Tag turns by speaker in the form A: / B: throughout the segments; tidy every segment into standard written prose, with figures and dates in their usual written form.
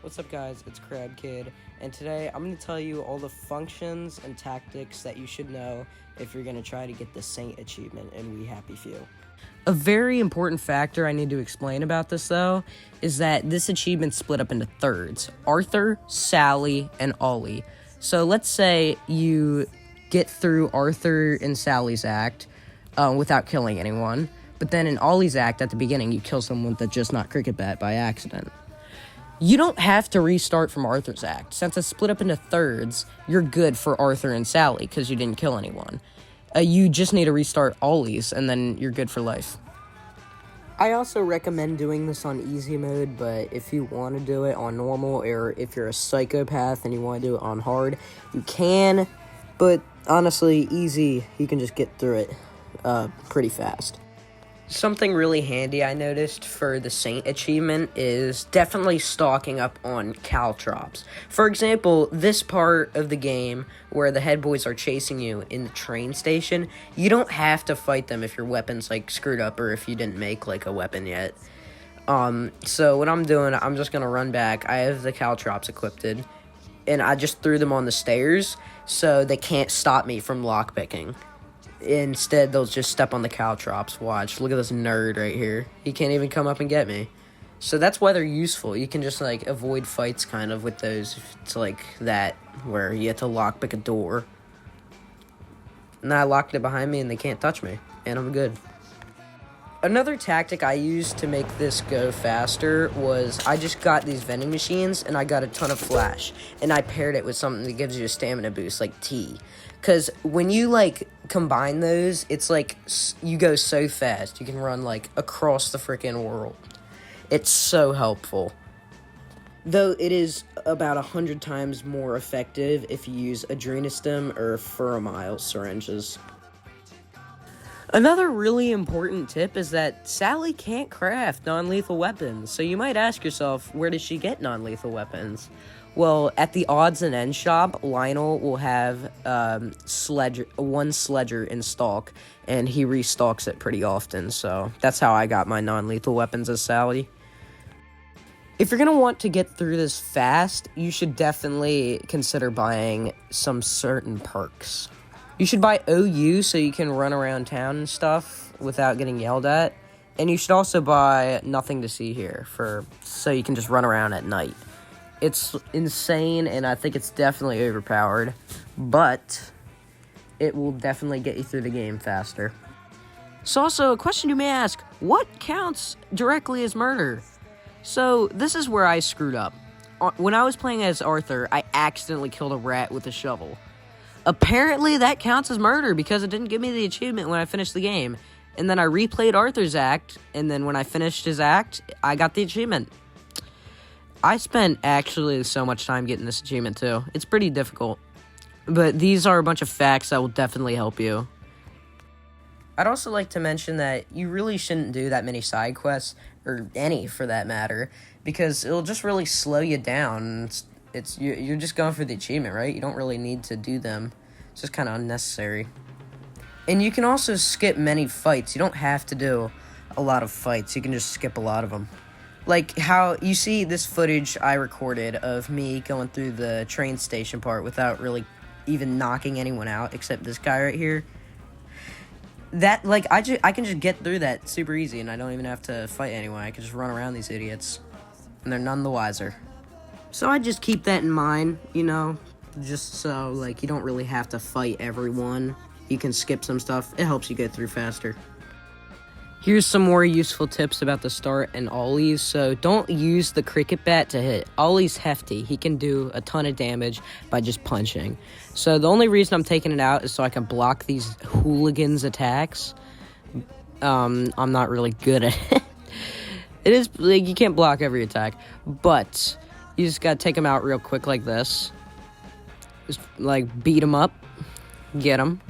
A: What's up guys, it's Crab Kid, and today I'm going to tell you all the functions and tactics that you should know if you're going to try to get the Saint achievement in We Happy Few. A very important factor I need to explain about this though, is that this achievement's split up into thirds: Arthur, Sally, and Ollie. So let's say you get through Arthur and Sally's act without killing anyone, but then in Ollie's act at the beginning you kill someone with a just not cricket bat by accident. You don't have to restart from Arthur's act. Since it's split up into thirds, you're good for Arthur and Sally because you didn't kill anyone. You just need to restart Ollie's, and then you're good for life. I also recommend doing this on easy mode, but if you want to do it on normal, or if you're a psychopath and you want to do it on hard, you can. But honestly, easy, you can just get through it pretty fast. Something really handy I noticed for the Saint achievement is definitely stocking up on caltrops. For example, this part of the game where the head boys are chasing you in the train station, you don't have to fight them if your weapon's like screwed up or if you didn't make like a weapon yet. So what I'm doing, I'm just gonna run back. I have the caltrops equipped, and I just threw them on the stairs so they can't stop me from lockpicking. Instead, they'll just step on the caltrops. Watch. Look at this nerd right here. He can't even come up and get me. So that's why they're useful. You can just, like, avoid fights, kind of, with those. It's like that, where you have to lockpick a door. And I locked it behind me, and they can't touch me. And I'm good. Another tactic I used to make this go faster was I just got these vending machines, and I got a ton of flash. And I paired it with something that gives you a stamina boost, like tea. Because when you, like, combine those, it's like you go so fast. You can run, like, across the freaking world. It's so helpful. Though it is about 100 times more effective if you use Adrenaline or Furamile syringes. Another really important tip is that Sally can't craft non-lethal weapons. So you might ask yourself, where does she get non-lethal weapons? Well, at the odds and ends shop, Lionel will have one sledger in stock, and he restocks it pretty often, so that's how I got my non-lethal weapons as Sally. If you're going to want to get through this fast, you should definitely consider buying some certain perks. You should buy OU so you can run around town and stuff without getting yelled at, and you should also buy Nothing to See Here so you can just run around at night. It's insane, and I think it's definitely overpowered, but it will definitely get you through the game faster. So also, a question you may ask, what counts directly as murder? So, this is where I screwed up. When I was playing as Arthur, I accidentally killed a rat with a shovel. Apparently, that counts as murder because it didn't give me the achievement when I finished the game. And then I replayed Arthur's act, and then when I finished his act, I got the achievement. I spent actually so much time getting this achievement too. It's pretty difficult. But these are a bunch of facts that will definitely help you. I'd also like to mention that you really shouldn't do that many side quests, or any for that matter, because it'll just really slow you down. You're just going for the achievement, right? You don't really need to do them. It's just kind of unnecessary. And you can also skip many fights. You don't have to do a lot of fights. You can just skip a lot of them. Like how you see this footage I recorded of me going through the train station part without really even knocking anyone out except this guy right here. That, like, I can just get through that super easy, and I don't even have to fight anyone. I can just run around these idiots, and they're none the wiser. So I just keep that in mind, you know, just so, like, you don't really have to fight everyone. You can skip some stuff. It helps you get through faster. Here's some more useful tips about the start and Ollie's. So don't use the cricket bat to hit. Ollie's hefty. He can do a ton of damage by just punching. So the only reason I'm taking it out is so I can block these hooligans' attacks. I'm not really good at it. It is, like, you can't block every attack, but you just gotta take them out real quick like this. Just, like, beat them up. Get them.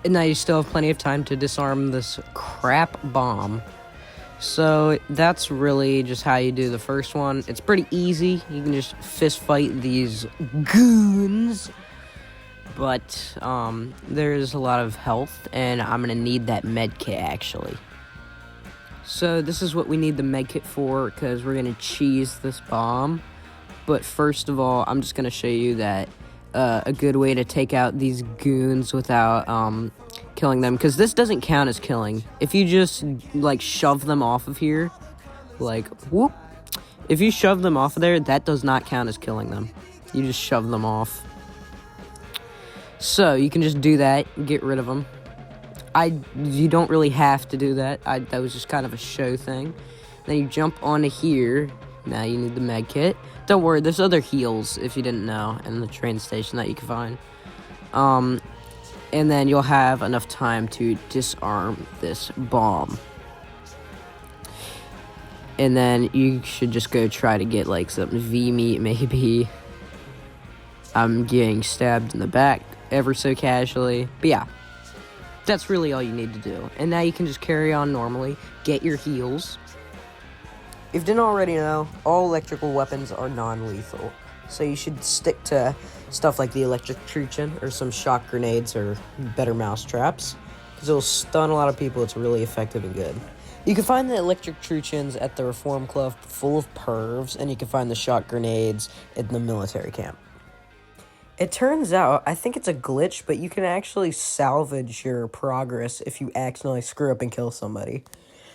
A: And now you still have plenty of time to disarm this crap bomb. So that's really just how you do the first one. It's pretty easy. You can just fist fight these goons. but there's a lot of health, and I'm gonna need that med kit actually. So this is what we need the med kit for, because we're gonna cheese this bomb. But first of all, I'm just gonna show you that a good way to take out these goons without killing them, because this doesn't count as killing. If you just like shove them off of here, like whoop, if you shove them off of there, that does not count as killing them. You just shove them off. So you can just do that, get rid of them. You don't really have to do that. That was just kind of a show thing. Then you jump onto here. Now you need the med kit. Don't worry, there's other heals, if you didn't know, in the train station that you can find. And then you'll have enough time to disarm this bomb. And then you should just go try to get like some V-meat maybe. I'm getting stabbed in the back ever so casually. But yeah, that's really all you need to do. And now you can just carry on normally, get your heals. If you didn't already know, all electrical weapons are non-lethal. So you should stick to stuff like the electrocution or some shock grenades or better mousetraps, because it'll stun a lot of people. It's really effective and good. You can find the electrocutions at the Reform Club full of pervs, and you can find the shock grenades in the military camp. It turns out, I think it's a glitch, but you can actually salvage your progress if you accidentally screw up and kill somebody.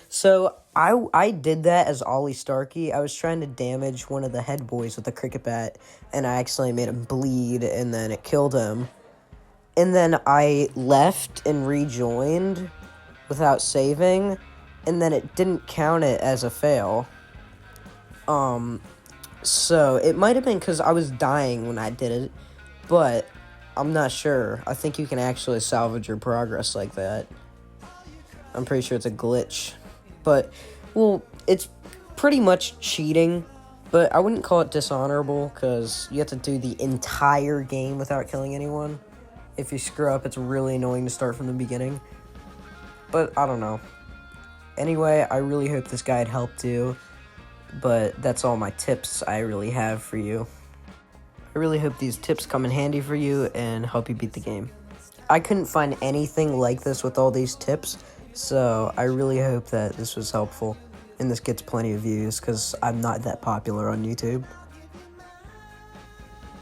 A: So I did that as Ollie Starkey. I was trying to damage one of the head boys with a cricket bat, and I accidentally made him bleed, and then it killed him. And then I left and rejoined without saving, and then it didn't count it as a fail. So it might have been because I was dying when I did it, but I'm not sure. I think you can actually salvage your progress like that. I'm pretty sure it's a glitch. But, well, it's pretty much cheating, but I wouldn't call it dishonorable, because you have to do the entire game without killing anyone. If you screw up, it's really annoying to start from the beginning. But, I don't know. Anyway, I really hope this guide helped you, but that's all my tips I really have for you. I really hope these tips come in handy for you and help you beat the game. I couldn't find anything like this with all these tips, so I really hope that this was helpful and this gets plenty of views, because I'm not that popular on YouTube.